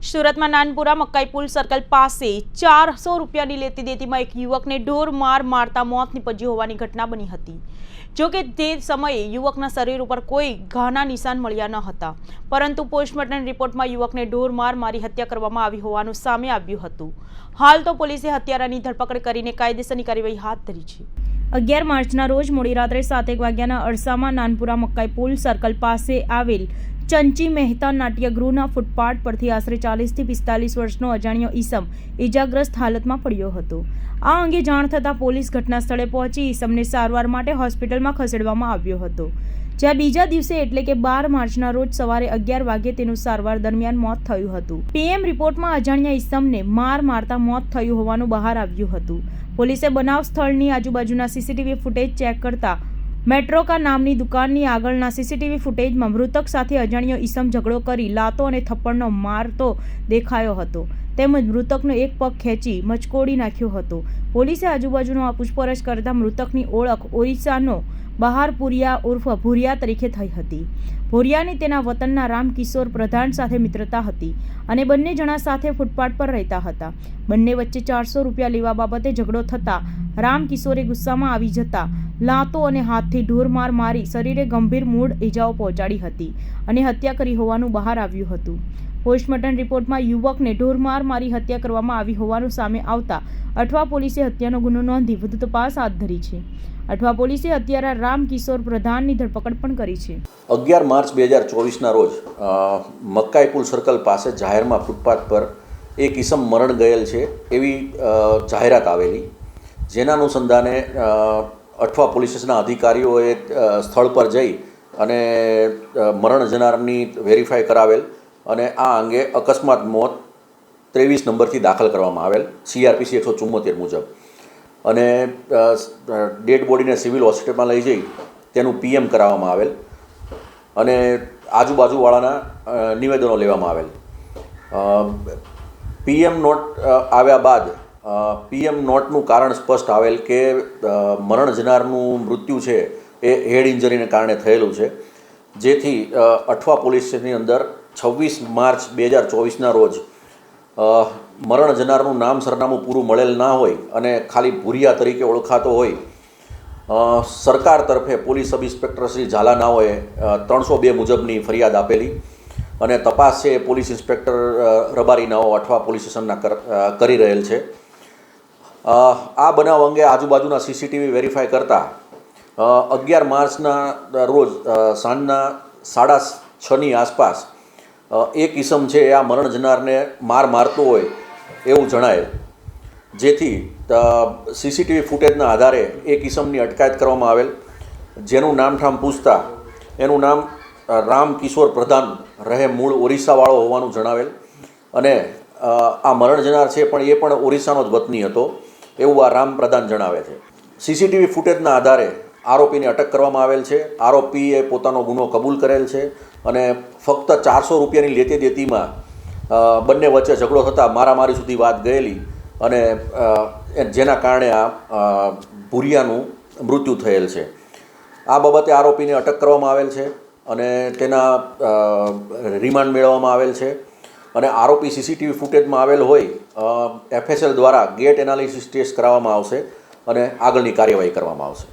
સુરતમાં નાનપુરા મકાઈ પુલ સર્કલ પાસે 400 રૂપિયાની લેતી દેતીમાં એક યુવકને ઢોર મારતા મોત નીપજ્યું હોવાની ઘટના બની હતી। જો કે તે સમયે યુવકના શરીર ઉપર કોઈ ઘાના નિશાન મળ્યા ન હતા, પરંતુ પોસ્ટમોર્ટમ રિપોર્ટમાં યુવકને ઢોર મારી હત્યા કરવામાં આવી હોવાનું સામે આવ્યું હતું। હાલ તો પોલીસે હત્યારાની ધરપકડ કરીને કાયદેસરની કાર્યવાહી હાથ ધરી છે। 11 માર્ચના રોજ મોડી રાત્રે 7 વાગ્યાના અરસામાં નાનપુરા મકાઈ પુલ સર્કલ પાસે આવેલ ચંચી મહેતા નાટ્યગૃહના ફૂટપાથ પરથી આશરે 40 થી 45 વર્ષનો અજાણ્યો ઈસમ ઇજાગ્રસ્ત હાલતમાં પડ્યો હતો। આ અંગે જાણ થતાં પોલીસ ઘટના સ્થળે પહોંચી ઈસમને સારવાર માટે હોસ્પિટલમાં ખસેડવામાં આવ્યો હતો, જ્યાં બીજા દિવસે એટલે કે 12 માર્ચના રોજ સવારે 11 વાગ્યે તેનું સારવાર દરમિયાન મોત થયું હતું। પીએમ રિપોર્ટમાં અજાણ્યા ઈસમને મારતા મોત થયું હોવાનું બહાર આવ્યું હતું। પોલીસે બનાવ સ્થળની આજુબાજુના સીસીટીવી ફૂટેજ ચેક કરતા મેટ્રોકા નામની દુકાનની આગળના સીસીટીવી ફૂટેજમાં મૃતક સાથે અજાણ્યો ઈસમ ઝઘડો કરી લાતો અને થપ્પડનો મારતો દેખાયો હતો, તેમજ મૃતકનો એક પગ ખેંચી મચકોડી નાખ્યો હતો। પોલીસે આજુબાજુનો પૂછપરછ કરતા મૃતકની ઓળખ ઓરિસ્સાનો બહાર પુરિયા ઉર્ફ ભુરિયા તરીકે થઈ હતી। ભુરિયાની તેના વતનના રામ કિશોર પ્રધાન સાથે મિત્રતા હતી અને બંને જણા સાથે ફૂટપાથ પર રહેતા હતા। બંને વચ્ચે 400 રૂપિયા લેવા બાબતે ઝઘડો થતા રામ કિશોરે ગુસ્સામાં આવી જતા લાતો અને હાથથી ઢોરમાર મારી શરીરે ગંભીર મૂળ ઇજાઓ પહોંચાડી હતી અને હત્યા કરી હોવાનું બહાર આવ્યું હતું। પોસ્ટમોર્ટમ રિપોર્ટમાં યુવકને ઢોરમાર મારી હત્યા કરવામાં આવી હોવાનું સામે આવતા અઠવા પોલીસે હત્યાનો ગુનો નોંધી વધુ તપાસ હાથ ધરી છે। અઠવા પોલીસે હત્યારા રામ કિશોર પ્રધાનની ધરપકડ પણ કરી છે। 11 માર્ચ 2024ના રોજ મકાઈ પુલ સર્કલ પાસે જાહેરમાં ફૂટપાથ પર એક ઈસમ મરણ ગયેલ છે એવી જાહેરાત આવેલી, જેના અનુસંધાને અઠવા પોલીસ સ્ટેશનના અધિકારીઓએ સ્થળ પર જઈ અને મરણ જનારની વેરીફાઈ કરાવેલ અને આ અંગે અકસ્માત મોત 23 નંબરથી દાખલ કરવામાં આવેલ CRPC 174 મુજબ, અને ડેડ બોડીને સિવિલ હોસ્પિટલમાં લઈ જઈ તેનું PM કરાવવામાં આવેલ અને આજુબાજુવાળાના નિવેદનો લેવામાં આવેલ। PM નોટ આવ્યા બાદ PM નોટનું કારણ સ્પષ્ટ આવેલ કે મરણ જનારનું મૃત્યુ છે એ હેડ ઇન્જરીને કારણે થયેલું છે, જેથી અઠવા પોલીસ સ્ટેશનની અંદર 26 માર્ચ 2024ના રોજ મરણ જનારનું નામ સરનામું પૂરું મળેલ ના હોય અને ખાલી ભુરિયા તરીકે ઓળખાતો હોય, સરકાર તરફે પોલીસ સબ ઇન્સ્પેક્ટર શ્રી ઝાલાનાઓએ 302 મુજબની ફરિયાદ આપેલી અને તપાસ છે પોલીસ ઇન્સ્પેક્ટર રબારીનાઓ અઠવા પોલીસ સ્ટેશનના કરી રહેલ છે। આ બનાવ અંગે આજુબાજુના CCTV વેરીફાઈ કરતા 11 માર્ચના રોજ સાંજના 6:30ની આસપાસ એક ઈસમ છે આ મરણ જનારને મારતો હોય એવું જણાય, જેથી CCTV ફૂટેજના આધારે એક ઈસમની અટકાયત કરવામાં આવેલ, જેનું નામઠામ પૂછતા એનું નામ રામ કિશોર પ્રધાન રહે મૂળ ઓરિસ્સાવાળો હોવાનું જણાવેલ અને આ મરણ જનાર છે પણ એ પણ ઓરિસ્સાનો જ વતની હતો એવું આ રામ પ્રધાન જણાવે છે। CCTV ફૂટેજના આધારે આરોપીને અટક કરવામાં આવેલ છે। આરોપીએ પોતાનો ગુનો કબૂલ કરેલ છે અને ફક્ત 400 રૂપિયાની લેતી દેતીમાં બંને વચ્ચે ઝઘડો થતાં મારામારી સુધી વાત ગયેલી અને જેના કારણે આ ભુરિયાનું મૃત્યુ થયેલ છે। આ બાબતે આરોપીને અટક કરવામાં આવેલ છે અને તેના રિમાન્ડ મેળવવામાં આવેલ છે અને આરોપી CCTV ફૂટેજમાં આવેલ હોય FSL દ્વારા ગેટ એનાલિસિસ ટેસ્ટ કરાવવામાં આવશે અને આગળની કાર્યવાહી કરવામાં આવશે।